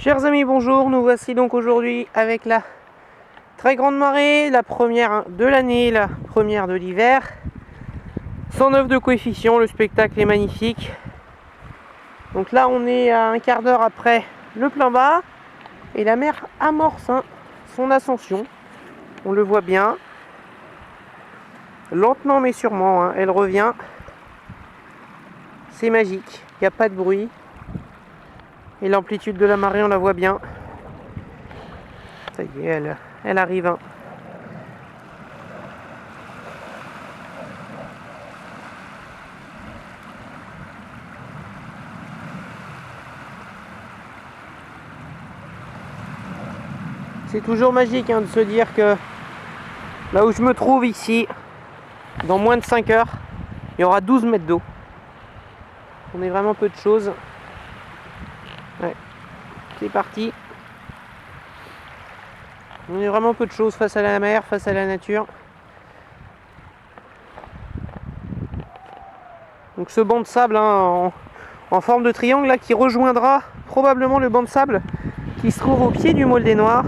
Chers amis, bonjour, nous voici donc aujourd'hui avec la très grande marée, la première de l'année, la première de l'hiver. 109 de coefficient, le spectacle est magnifique. Donc là on est à un quart d'heure après le plein bas et la mer amorce son ascension. On le voit bien, lentement mais sûrement, elle revient. C'est magique, il n'y a pas de bruit. Et l'amplitude de la marée on la voit bien. Ça y est, elle arrive. C'est toujours magique de se dire que là où je me trouve ici, dans moins de 5 heures, il y aura 12 mètres d'eau. On est vraiment peu de choses. Ouais, c'est parti. On est vraiment peu de choses face à la mer, face à la nature. Donc ce banc de sable en forme de triangle là, qui rejoindra probablement le banc de sable qui se trouve au pied du Maule des Noirs.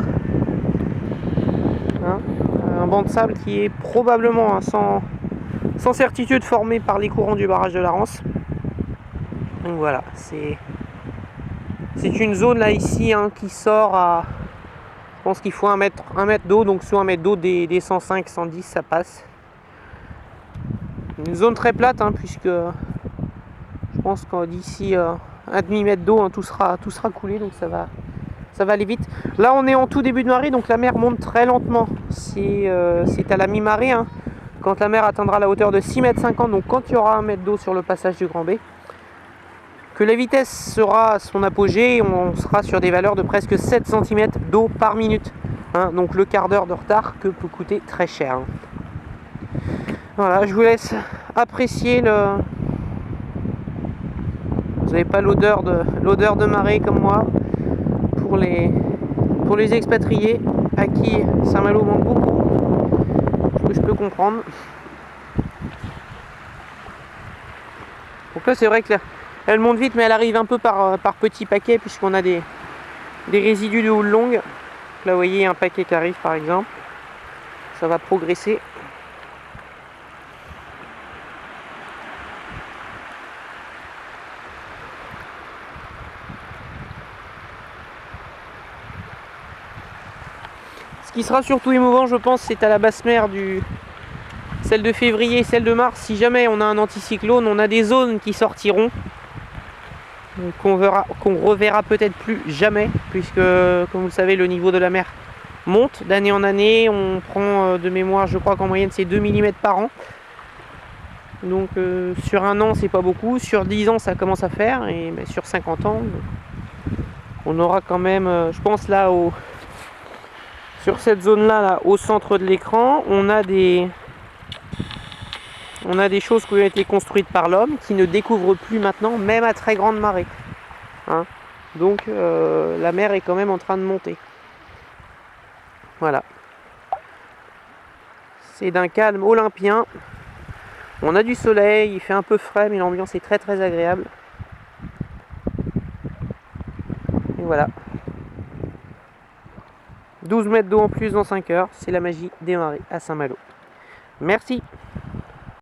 Un banc de sable qui est probablement sans certitude formé par les courants du barrage de la Rance. Donc voilà, c'est une zone là ici qui sort à... Je pense qu'il faut un mètre d'eau, donc sur 1 mètre d'eau des 105, 110 ça passe. Une zone très plate puisque je pense que d'ici un demi-mètre d'eau tout sera coulé, donc ça va aller vite. Là on est en tout début de marée, donc la mer monte très lentement. C'est à la mi-marée, quand la mer atteindra la hauteur de 6,50 m, donc quand il y aura 1 mètre d'eau sur le passage du Grand B, que la vitesse sera à son apogée, on sera sur des valeurs de presque 7 cm d'eau par minute. Donc le quart d'heure de retard que peut coûter très cher. Voilà, je vous laisse apprécier le... Vous n'avez pas l'odeur de marée comme moi. Pour les expatriés à qui Saint-Malo manque beaucoup, ce que je peux comprendre. Donc là c'est vrai que elle monte vite, mais elle arrive un peu par petits paquets puisqu'on a des résidus de houle longue. Là vous voyez un paquet qui arrive par exemple, ça va progresser. Ce qui sera surtout émouvant, je pense, c'est à la basse mer, celle de février et celle de mars. Si jamais on a un anticyclone, on a des zones qui sortiront, qu'on reverra peut-être plus jamais, puisque, comme vous le savez, le niveau de la mer monte d'année en année. On prend de mémoire, je crois qu'en moyenne c'est 2 mm par an. Donc sur un an c'est pas beaucoup, sur 10 ans ça commence à faire, et sur 50 ans on aura quand même, je pense là sur cette zone là, au centre de l'écran, on a des choses qui ont été construites par l'homme qui ne découvrent plus maintenant, même à très grande marée. Donc la mer est quand même en train de monter. Voilà. C'est d'un calme olympien. On a du soleil, il fait un peu frais, mais l'ambiance est très très agréable. Et voilà. 12 mètres d'eau en plus dans 5 heures, c'est la magie des marées à Saint-Malo. Merci.